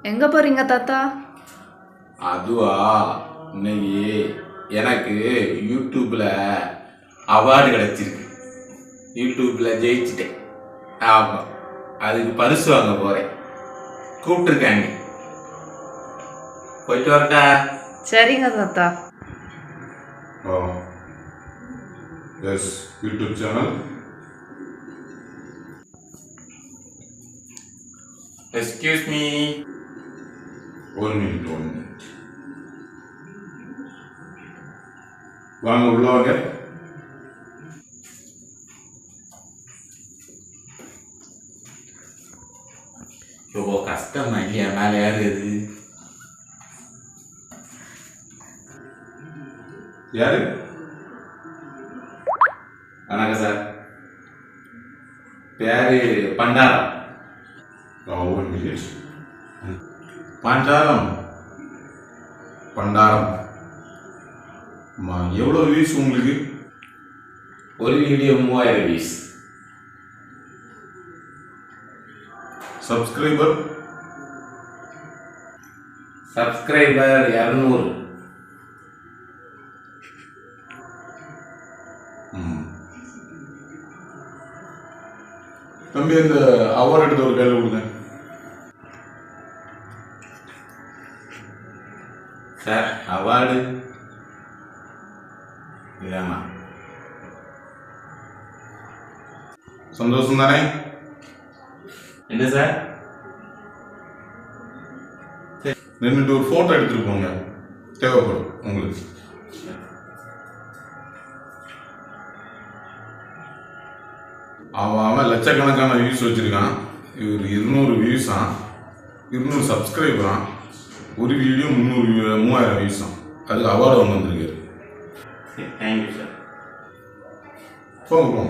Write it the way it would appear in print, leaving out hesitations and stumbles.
எங்க போறீங்க தாத்தா? அதுவா, இன்னைக்கு எனக்கு யூடியூப்ல அவார்டு கிடைச்சிருக்கு. யூடியூப்ல ஜெயிச்சிட்டேன். ஆமாம், அதுக்கு பரிசு வாங்க போறேன். கூப்பிட்டுருக்காங்க, போயிட்டு வரட்டா? சரிங்க தாத்தா. Yes, YouTube channel. Excuse me. One minute. வாங்க உள்ள வாங்க. ரொம்ப கஷ்டமா இல்லையா மேலே ஏறுறது? யாரு? வணக்கம் சார், பேரு பண்டாரம். One minute. பண்டாரம். பண்டாரம். எவ்வளோ வியூஸ் உங்களுக்கு? ஒரு வீடியோ 3000 வியூஸ். சப்ஸ்கிரைபர்? சப்ஸ்கிரைபர் 200. தம்பி, இந்த அவார்டு எடுத்த ஒரு கையில் கொடுங்க சார். அவார்டு இதாமா? சந்தோஷம் தானே? என்ன சார்? நின்றுட்டு ஒரு ஃபோட்டோ எடுத்துட்டு போங்க, தேவைப்படும் உங்களுக்கு. அவன் லட்சக்கணக்கான வியூஸ் வச்சிருக்கான். இவர் 200 வியூஸா, 200 சப்ஸ்கிரைபரா, ஒரு வீடியோ 3000 வியூஸா. அதுக்கு அவார்டு ஒன்று வந்திருக்காரு. Thank you sir. போங்க.